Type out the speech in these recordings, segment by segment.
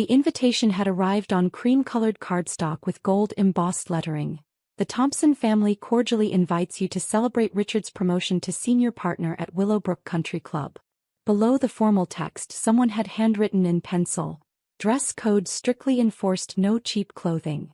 The invitation had arrived on cream-colored cardstock with gold embossed lettering. The Thompson family cordially invites you to celebrate Richard's promotion to senior partner at Willowbrook Country Club. Below the formal text, someone had handwritten in pencil, "Dress code strictly enforced, no cheap clothing."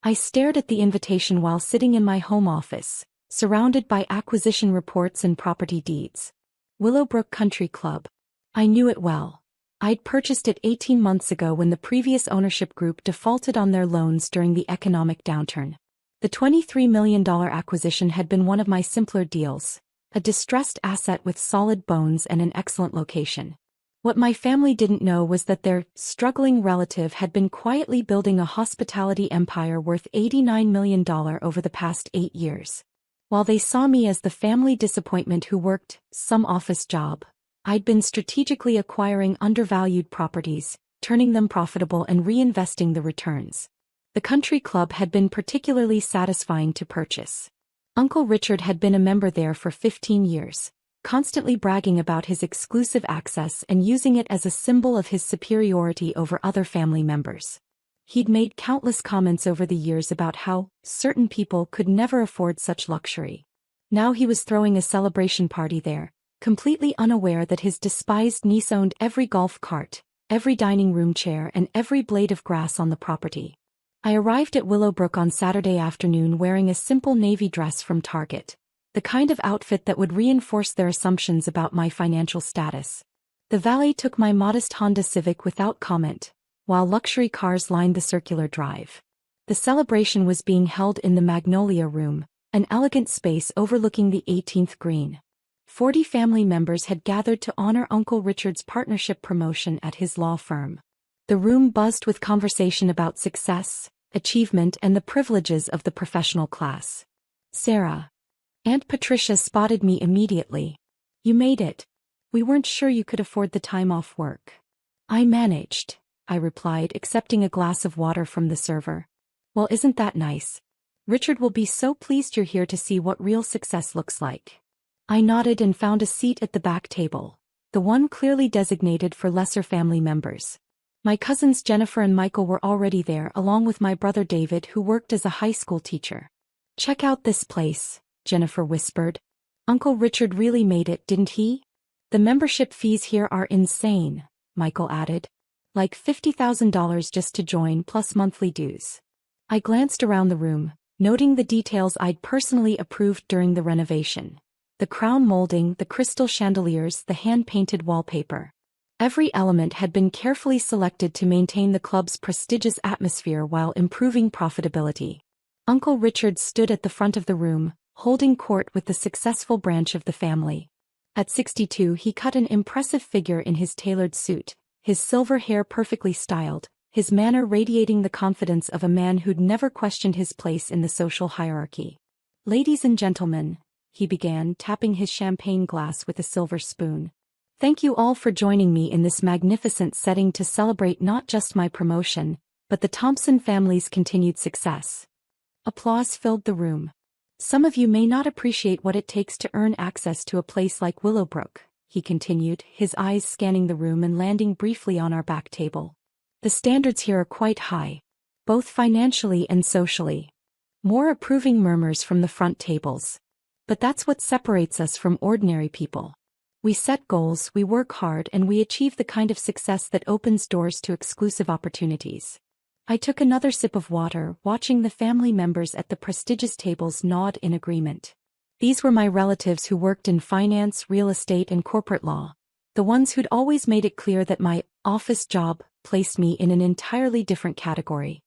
I stared at the invitation while sitting in my home office, surrounded by acquisition reports and property deeds. Willowbrook Country Club. I knew it well. I'd purchased it 18 months ago when the previous ownership group defaulted on their loans during the economic downturn. The $23 million acquisition had been one of my simpler deals, a distressed asset with solid bones and an excellent location. What my family didn't know was that their struggling relative had been quietly building a hospitality empire worth $89 million over the past 8 years. While they saw me as the family disappointment who worked some office job, I'd been strategically acquiring undervalued properties, turning them profitable and reinvesting the returns. The country club had been particularly satisfying to purchase. Uncle Richard had been a member there for 15 years, constantly bragging about his exclusive access and using it as a symbol of his superiority over other family members. He'd made countless comments over the years about how certain people could never afford such luxury. Now he was throwing a celebration party there, completely unaware that his despised niece owned every golf cart, every dining room chair, and every blade of grass on the property. I arrived at Willowbrook on Saturday afternoon wearing a simple navy dress from Target, the kind of outfit that would reinforce their assumptions about my financial status. The valet took my modest Honda Civic without comment, while luxury cars lined the circular drive. The celebration was being held in the Magnolia Room, an elegant space overlooking the 18th green. 40 family members had gathered to honor Uncle Richard's partnership promotion at his law firm. The room buzzed with conversation about success, achievement, and the privileges of the professional class. "Sarah." Aunt Patricia spotted me immediately. "You made it. We weren't sure you could afford the time off work." "I managed," I replied, accepting a glass of water from the server. "Well, isn't that nice? Richard will be so pleased you're here to see what real success looks like." I nodded and found a seat at the back table, the one clearly designated for lesser family members. My cousins Jennifer and Michael were already there, along with my brother David, who worked as a high school teacher. "Check out this place," Jennifer whispered. "Uncle Richard really made it, didn't he?" "The membership fees here are insane," Michael added. "Like $50,000 just to join, plus monthly dues." I glanced around the room, noting the details I'd personally approved during the renovation. The crown molding, the crystal chandeliers, the hand-painted wallpaper. Every element had been carefully selected to maintain the club's prestigious atmosphere while improving profitability. Uncle Richard stood at the front of the room, holding court with the successful branch of the family. At 62, he cut an impressive figure in his tailored suit, his silver hair perfectly styled, his manner radiating the confidence of a man who'd never questioned his place in the social hierarchy. "Ladies and gentlemen," he began, tapping his champagne glass with a silver spoon. "Thank you all for joining me in this magnificent setting to celebrate not just my promotion, but the Thompson family's continued success." Applause filled the room. "Some of you may not appreciate what it takes to earn access to a place like Willowbrook," he continued, his eyes scanning the room and landing briefly on our back table. "The standards here are quite high, both financially and socially." More approving murmurs from the front tables. "But that's what separates us from ordinary people. We set goals, we work hard, and we achieve the kind of success that opens doors to exclusive opportunities." I took another sip of water, watching the family members at the prestigious tables nod in agreement. These were my relatives who worked in finance, real estate, and corporate law, the ones who'd always made it clear that my office job placed me in an entirely different category.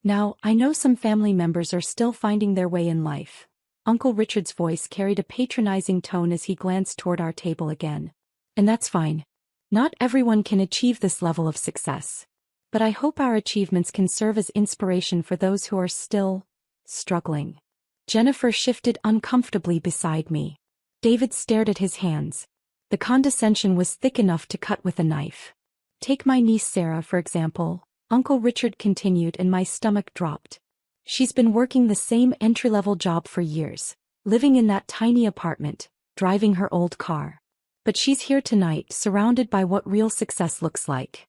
Now, I know some family members are still finding their way in life. Uncle Richard's voice carried a patronizing tone as he glanced toward our table again. "And that's fine. Not everyone can achieve this level of success. But I hope our achievements can serve as inspiration for those who are still struggling." Jennifer shifted uncomfortably beside me. David stared at his hands. The condescension was thick enough to cut with a knife. "Take my niece Sarah, for example," Uncle Richard continued, and my stomach dropped. "She's been working the same entry-level job for years, living in that tiny apartment, driving her old car. But she's here tonight, surrounded by what real success looks like.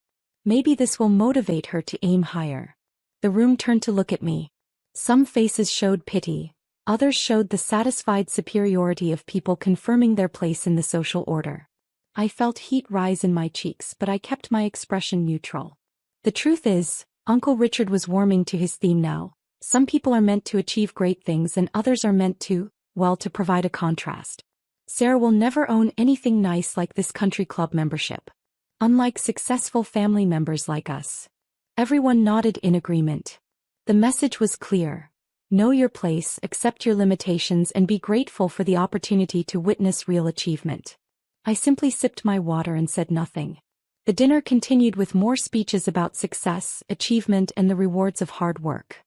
Maybe this will motivate her to aim higher. The room turned to look at me. Some faces showed pity, others showed the satisfied superiority of people confirming their place in the social order. I felt heat rise in my cheeks, but I kept my expression neutral. The truth is, Uncle Richard was warming to his theme now. Some people are meant to achieve great things and others are meant to, well, to provide a contrast. Sarah will never own anything nice like this country club membership. Unlike successful family members like us. Everyone nodded in agreement. The message was clear. Know your place, accept your limitations, and be grateful for the opportunity to witness real achievement. I simply sipped my water and said nothing. The dinner continued with more speeches about success, achievement, and the rewards of hard work.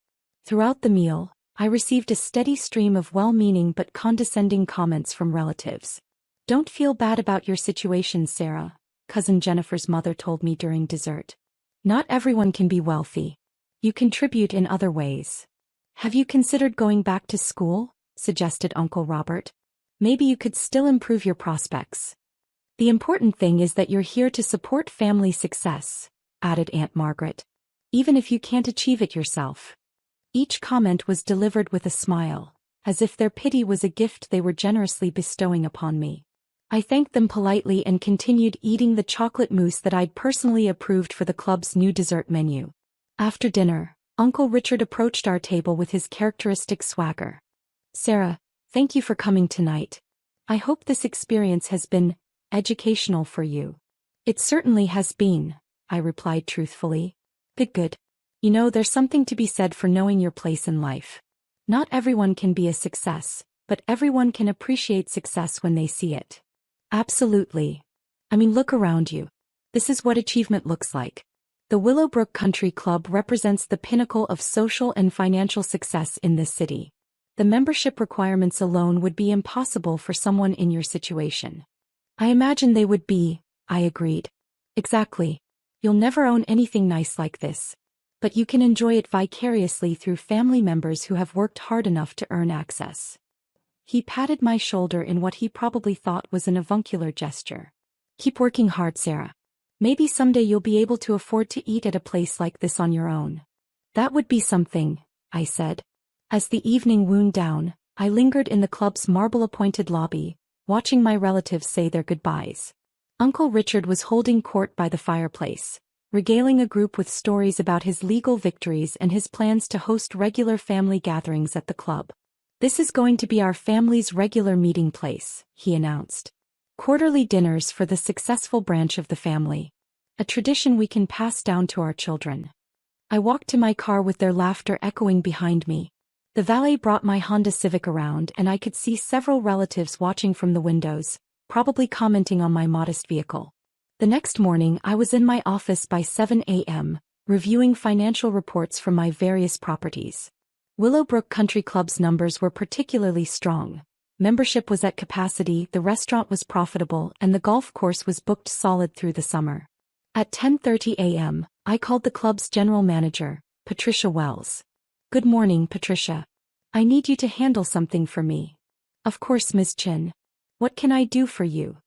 Throughout the meal, I received a steady stream of well-meaning but condescending comments from relatives. Don't feel bad about your situation, Sarah, Cousin Jennifer's mother told me during dessert. Not everyone can be wealthy. You contribute in other ways. Have you considered going back to school? Suggested Uncle Robert. Maybe you could still improve your prospects. The important thing is that you're here to support family success, added Aunt Margaret. Even if you can't achieve it yourself. Each comment was delivered with a smile, as if their pity was a gift they were generously bestowing upon me. I thanked them politely and continued eating the chocolate mousse that I'd personally approved for the club's new dessert menu. After dinner, Uncle Richard approached our table with his characteristic swagger. Sarah, thank you for coming tonight. I hope this experience has been educational for you. It certainly has been, I replied truthfully. Good. You know, there's something to be said for knowing your place in life. Not everyone can be a success, but everyone can appreciate success when they see it. Absolutely. I mean, look around you. This is what achievement looks like. The Willowbrook Country Club represents the pinnacle of social and financial success in this city. The membership requirements alone would be impossible for someone in your situation. I imagine they would be, I agreed. Exactly. You'll never own anything nice like this. But you can enjoy it vicariously through family members who have worked hard enough to earn access. He patted my shoulder in what he probably thought was an avuncular gesture. Keep working hard, Sarah. Maybe someday you'll be able to afford to eat at a place like this on your own. That would be something, I said. As the evening wound down, I lingered in the club's marble-appointed lobby, watching my relatives say their goodbyes. Uncle Richard was holding court by the fireplace, regaling a group with stories about his legal victories and his plans to host regular family gatherings at the club. This is going to be our family's regular meeting place, he announced. Quarterly dinners for the successful branch of the family. A tradition we can pass down to our children. I walked to my car with their laughter echoing behind me. The valet brought my Honda Civic around and I could see several relatives watching from the windows, probably commenting on my modest vehicle. The next morning I was in my office by 7 a.m., reviewing financial reports from my various properties. Willowbrook Country Club's numbers were particularly strong. Membership was at capacity, the restaurant was profitable, and the golf course was booked solid through the summer. At 10:30 a.m., I called the club's general manager, Patricia Wells. Good morning, Patricia. I need you to handle something for me. Of course, Ms. Chin. What can I do for you?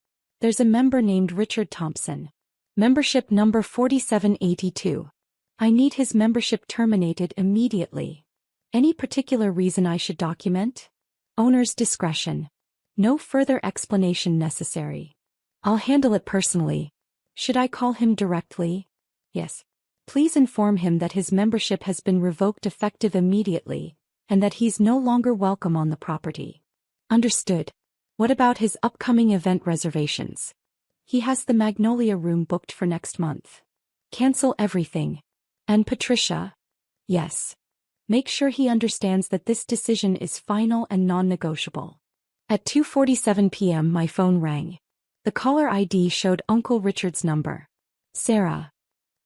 There's a member named Richard Thompson. Membership number 4782. I need his membership terminated immediately. Any particular reason I should document? Owner's discretion. No further explanation necessary. I'll handle it personally. Should I call him directly? Yes. Please inform him that his membership has been revoked effective immediately, and that he's no longer welcome on the property. Understood. What about his upcoming event reservations? He has the Magnolia Room booked for next month. Cancel everything. And Patricia? Yes. Make sure he understands that this decision is final and non-negotiable. At 2:47 p.m. my phone rang. The caller ID showed Uncle Richard's number. Sarah.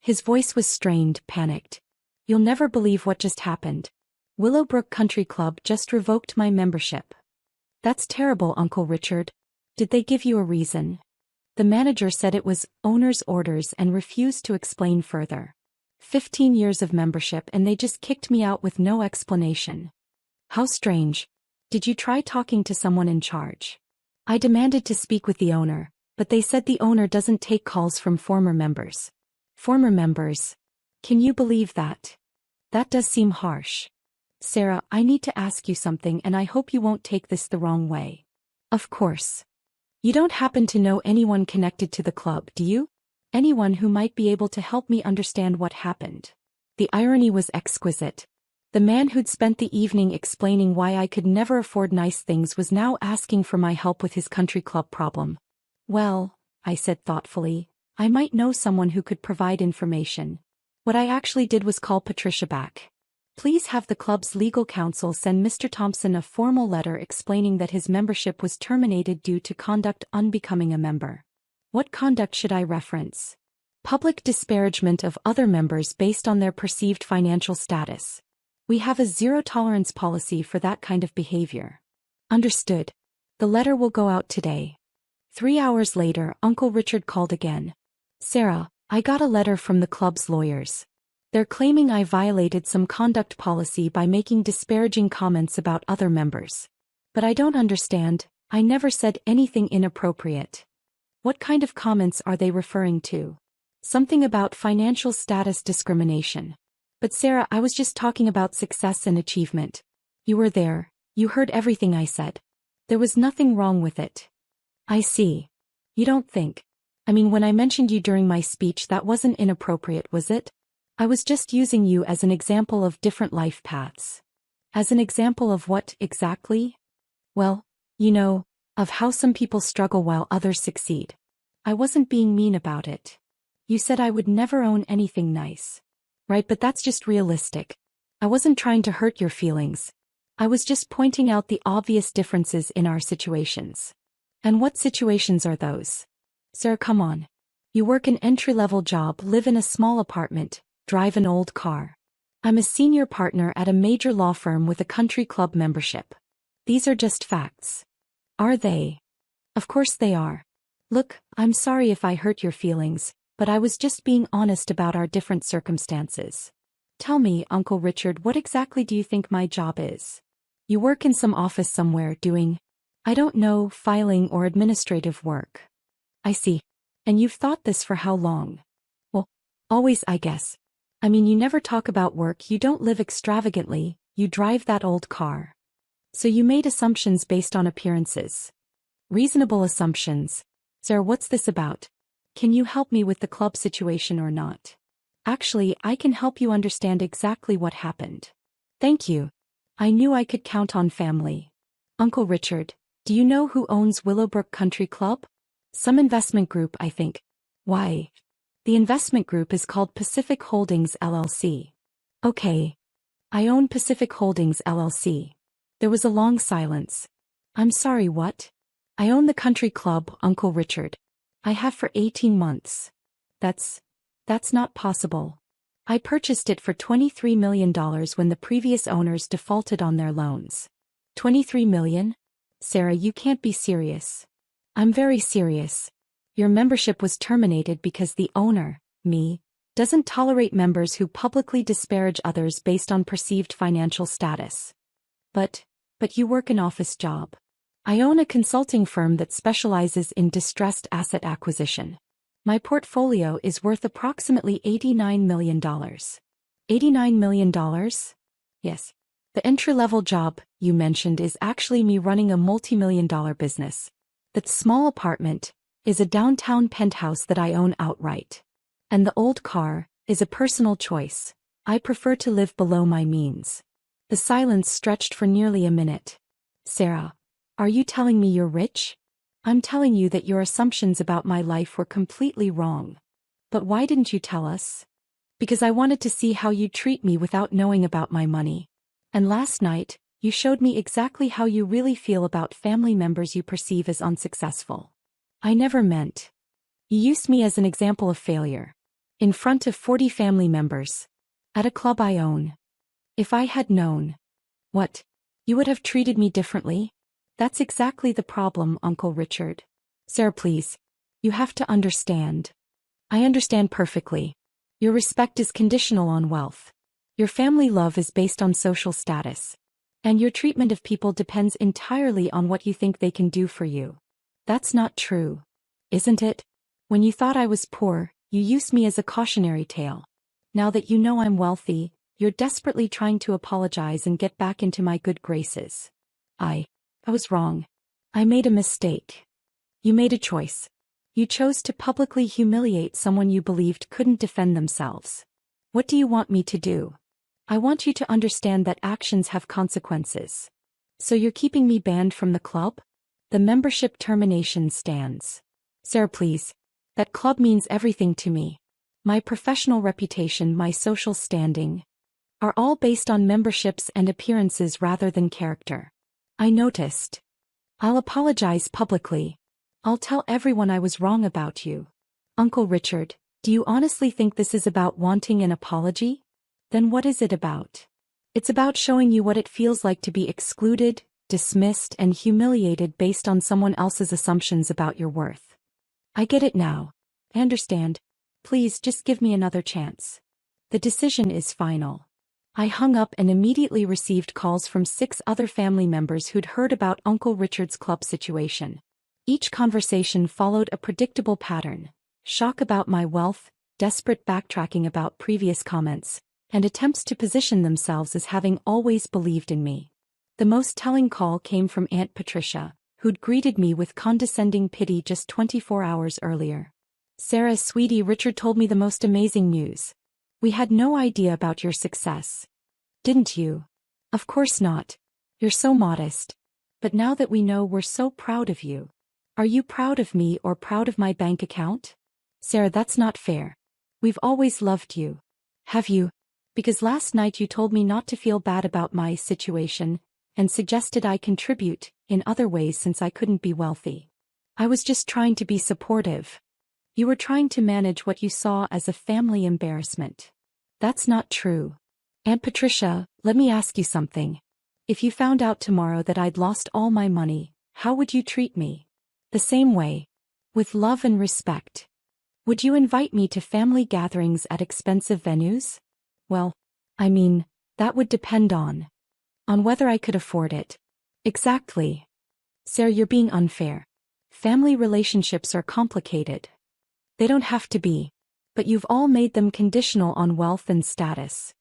His voice was strained, panicked. You'll never believe what just happened. Willowbrook Country Club just revoked my membership. That's terrible, Uncle Richard. Did they give you a reason? The manager said it was owner's orders and refused to explain further. 15 years of membership and they just kicked me out with no explanation. How strange. Did you try talking to someone in charge? I demanded to speak with the owner, but they said the owner doesn't take calls from former members. Former members. Can you believe that? That does seem harsh. Sarah, I need to ask you something and I hope you won't take this the wrong way. Of course. You don't happen to know anyone connected to the club, do you? Anyone who might be able to help me understand what happened. The irony was exquisite. The man who'd spent the evening explaining why I could never afford nice things was now asking for my help with his country club problem. Well, I said thoughtfully, I might know someone who could provide information. What I actually did was call Patricia back. Please have the club's legal counsel send Mr. Thompson a formal letter explaining that his membership was terminated due to conduct unbecoming a member. What conduct should I reference? Public disparagement of other members based on their perceived financial status. We have a zero-tolerance policy for that kind of behavior. Understood. The letter will go out today. 3 hours later, Uncle Richard called again. Sarah, I got a letter from the club's lawyers. They're claiming I violated some conduct policy by making disparaging comments about other members. But I don't understand, I never said anything inappropriate. What kind of comments are they referring to? Something about financial status discrimination. But Sarah, I was just talking about success and achievement. You were there, you heard everything I said. There was nothing wrong with it. I see. You don't think. I mean, when I mentioned you during my speech, that wasn't inappropriate, was it? I was just using you as an example of different life paths. As an example of what, exactly? Well, you know, of how some people struggle while others succeed. I wasn't being mean about it. You said I would never own anything nice. Right, but that's just realistic. I wasn't trying to hurt your feelings. I was just pointing out the obvious differences in our situations. And what situations are those? Sir, come on. You work an entry-level job, live in a small apartment, drive an old car. I'm a senior partner at a major law firm with a country club membership. These are just facts. Are they? Of course they are. Look, I'm sorry if I hurt your feelings, but I was just being honest about our different circumstances. Tell me, Uncle Richard, what exactly do you think my job is? You work in some office somewhere doing, I don't know, filing or administrative work. I see. And you've thought this for how long? Well, always, I guess. I mean, you never talk about work, you don't live extravagantly, you drive that old car. So you made assumptions based on appearances. Reasonable assumptions. Sir, what's this about? Can you help me with the club situation or not? Actually, I can help you understand exactly what happened. Thank you. I knew I could count on family. Uncle Richard, do you know who owns Willowbrook Country Club? Some investment group, I think. Why? The investment group is called Pacific Holdings LLC. Okay. I own Pacific Holdings LLC. There was a long silence. I'm sorry, what? I own the country club, Uncle Richard. I have for 18 months. That's not possible. I purchased it for $23 million when the previous owners defaulted on their loans. $23 million? Sarah, you can't be serious. I'm very serious. Your membership was terminated because the owner, me, doesn't tolerate members who publicly disparage others based on perceived financial status. But you work an office job. I own a consulting firm that specializes in distressed asset acquisition. My portfolio is worth approximately $89 million. $89 million? Yes. The entry-level job you mentioned is actually me running a multi-million-dollar business. That small apartment is a downtown penthouse that I own outright. And the old car is a personal choice. I prefer to live below my means. The silence stretched for nearly a minute. Sarah, are you telling me you're rich? I'm telling you that your assumptions about my life were completely wrong. But why didn't you tell us? Because I wanted to see how you'd treat me without knowing about my money. And last night, you showed me exactly how you really feel about family members you perceive as unsuccessful. I never meant. You used me as an example of failure. In front of 40 family members. At a club I own. If I had known. What? You would have treated me differently? That's exactly the problem, Uncle Richard. Sarah, please. You have to understand. I understand perfectly. Your respect is conditional on wealth. Your family love is based on social status. And your treatment of people depends entirely on what you think they can do for you. That's not true. Isn't it? When you thought I was poor, You used me as a cautionary tale. Now that you know I'm wealthy, you're desperately trying to apologize and get back into my good graces. I was wrong. I made a mistake. You made a choice. You chose to publicly humiliate someone you believed couldn't defend themselves. What do you want me to do? I want you to understand that actions have consequences. So you're keeping me banned from the club? The membership termination stands. Sarah, please. That club means everything to me. My professional reputation, my social standing, are all based on memberships and appearances rather than character. I noticed. I'll apologize publicly. I'll tell everyone I was wrong about you. Uncle Richard, do you honestly think this is about wanting an apology? Then what is it about? It's about showing you what it feels like to be excluded, dismissed, and humiliated based on someone else's assumptions about your worth. I get it now. I understand. Please just give me another chance. The decision is final. I hung up and immediately received calls from 6 other family members who'd heard about Uncle Richard's club situation. Each conversation followed a predictable pattern: shock about my wealth, desperate backtracking about previous comments, and attempts to position themselves as having always believed in me. The most telling call came from Aunt Patricia, who'd greeted me with condescending pity just 24 hours earlier. Sarah, sweetie, Richard told me the most amazing news. We had no idea about your success. Didn't you? Of course not. You're so modest. But now that we know, we're so proud of you. Are you proud of me or proud of my bank account? Sarah, that's not fair. We've always loved you. Have you? Because last night you told me not to feel bad about my situation, and suggested I contribute in other ways since I couldn't be wealthy. I was just trying to be supportive. You were trying to manage what you saw as a family embarrassment. That's not true. Aunt Patricia, let me ask you something. If you found out tomorrow that I'd lost all my money, how would you treat me? The same way. With love and respect. Would you invite me to family gatherings at expensive venues? Well, I mean, that would depend on whether I could afford it. Exactly. Sarah, you're being unfair. Family relationships are complicated. They don't have to be. But you've all made them conditional on wealth and status.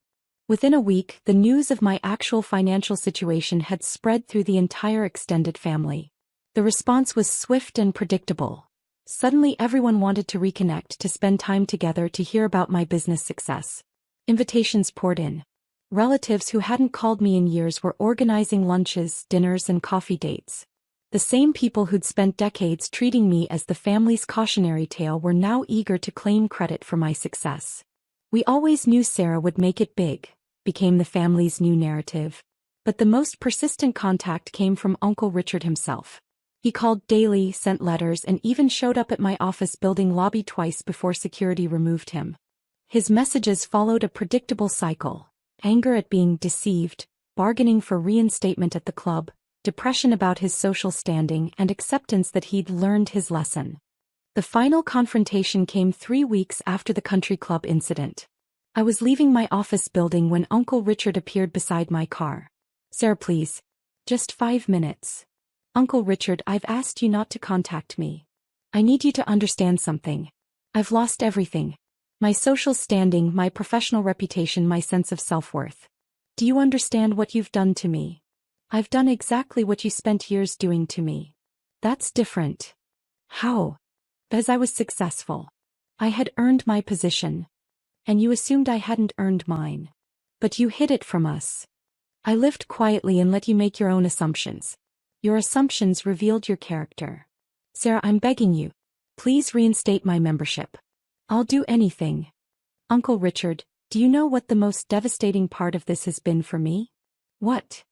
Within a week, the news of my actual financial situation had spread through the entire extended family. The response was swift and predictable. Suddenly everyone wanted to reconnect, to spend time together, to hear about my business success. Invitations poured in. Relatives who hadn't called me in years were organizing lunches, dinners, and coffee dates. The same people who'd spent decades treating me as the family's cautionary tale were now eager to claim credit for my success. We always knew Sarah would make it big, became the family's new narrative. But the most persistent contact came from Uncle Richard himself. He called daily, sent letters, and even showed up at my office building lobby twice before security removed him. His messages followed a predictable cycle: anger at being deceived, bargaining for reinstatement at the club, depression about his social standing, and acceptance that he'd learned his lesson. The final confrontation came 3 weeks after the country club incident. I was leaving my office building when Uncle Richard appeared beside my car. Sarah, please. Just 5 minutes. Uncle Richard, I've asked you not to contact me. I need you to understand something. I've lost everything. My social standing, my professional reputation, my sense of self-worth. Do you understand what you've done to me? I've done exactly what you spent years doing to me. That's different. How? Because I was successful. I had earned my position. And you assumed I hadn't earned mine. But you hid it from us. I lived quietly and let you make your own assumptions. Your assumptions revealed your character. Sarah, I'm begging you. Please reinstate my membership. I'll do anything. Uncle Richard, do you know what the most devastating part of this has been for me? What?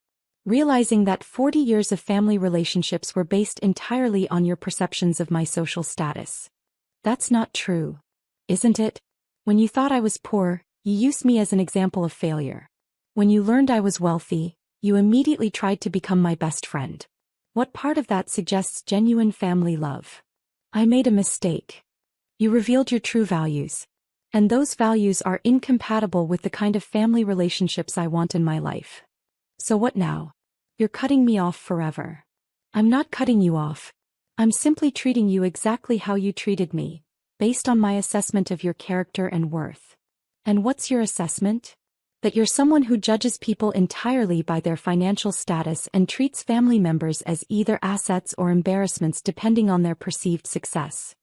Realizing that 40 years of family relationships were based entirely on your perceptions of my social status. That's not true. Isn't it? When you thought I was poor, you used me as an example of failure. When you learned I was wealthy, you immediately tried to become my best friend. What part of that suggests genuine family love? I made a mistake. You revealed your true values. And those values are incompatible with the kind of family relationships I want in my life. So what now? You're cutting me off forever. I'm not cutting you off. I'm simply treating you exactly how you treated me, based on my assessment of your character and worth. And what's your assessment? That you're someone who judges people entirely by their financial status and treats family members as either assets or embarrassments depending on their perceived success.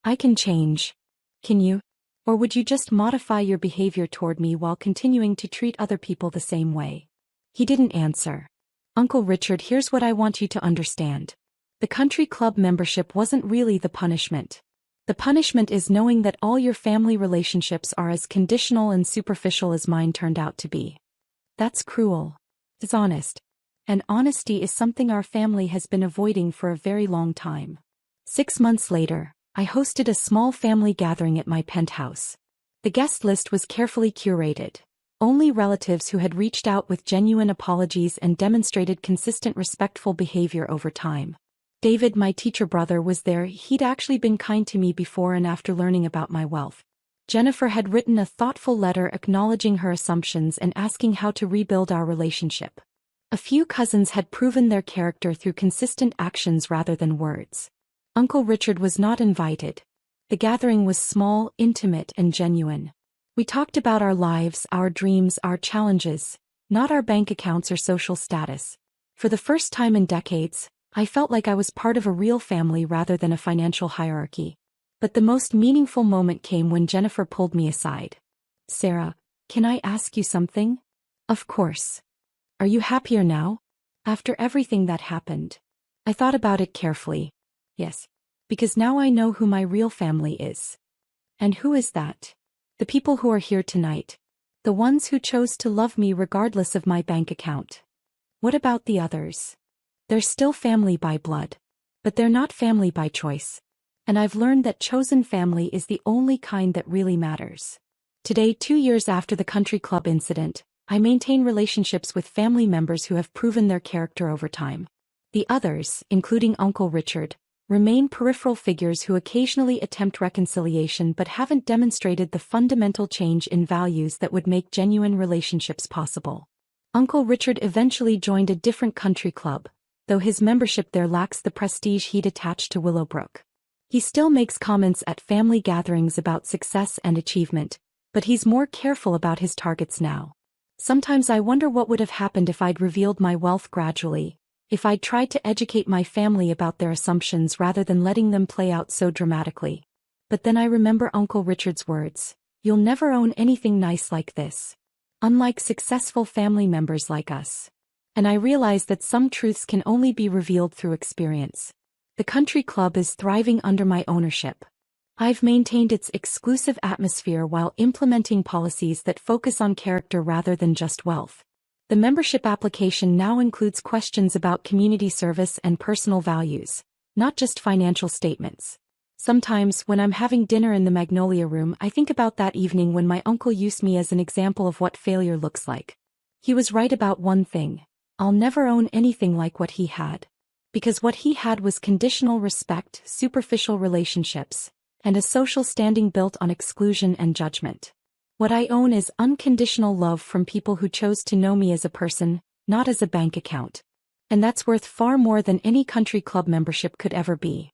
I can change. Can you? Or would you just modify your behavior toward me while continuing to treat other people the same way? He didn't answer. Uncle Richard, here's what I want you to understand. The country club membership wasn't really the punishment. The punishment is knowing that all your family relationships are as conditional and superficial as mine turned out to be. That's cruel. It's honest. And honesty is something our family has been avoiding for a very long time. 6 months later, I hosted a small family gathering at my penthouse. The guest list was carefully curated. Only relatives who had reached out with genuine apologies and demonstrated consistent respectful behavior over time. David, my teacher brother, was there. He'd actually been kind to me before and after learning about my wealth. Jennifer had written a thoughtful letter acknowledging her assumptions and asking how to rebuild our relationship. A few cousins had proven their character through consistent actions rather than words. Uncle Richard was not invited. The gathering was small, intimate, and genuine. We talked about our lives, our dreams, our challenges, not our bank accounts or social status. For the first time in decades, I felt like I was part of a real family rather than a financial hierarchy. But the most meaningful moment came when Jennifer pulled me aside. Sarah, can I ask you something? Of course. Are you happier now? After everything that happened? I thought about it carefully. Yes. Because now I know who my real family is. And who is that? The people who are here tonight. The ones who chose to love me regardless of my bank account. What about the others? They're still family by blood. But they're not family by choice. And I've learned that chosen family is the only kind that really matters. Today, 2 years after the country club incident, I maintain relationships with family members who have proven their character over time. The others, including Uncle Richard, remain peripheral figures who occasionally attempt reconciliation but haven't demonstrated the fundamental change in values that would make genuine relationships possible. Uncle Richard eventually joined a different country club, though his membership there lacks the prestige he'd attached to Willowbrook. He still makes comments at family gatherings about success and achievement, but he's more careful about his targets now. Sometimes I wonder what would have happened if I'd revealed my wealth gradually, if I'd tried to educate my family about their assumptions rather than letting them play out so dramatically. But then I remember Uncle Richard's words, "You'll never own anything nice like this. Unlike successful family members like us." And I realized that some truths can only be revealed through experience. The country club is thriving under my ownership. I've maintained its exclusive atmosphere while implementing policies that focus on character rather than just wealth. The membership application now includes questions about community service and personal values, not just financial statements. Sometimes, when I'm having dinner in the Magnolia Room, I think about that evening when my uncle used me as an example of what failure looks like. He was right about one thing. I'll never own anything like what he had. Because what he had was conditional respect, superficial relationships, and a social standing built on exclusion and judgment. What I own is unconditional love from people who chose to know me as a person, not as a bank account. And that's worth far more than any country club membership could ever be.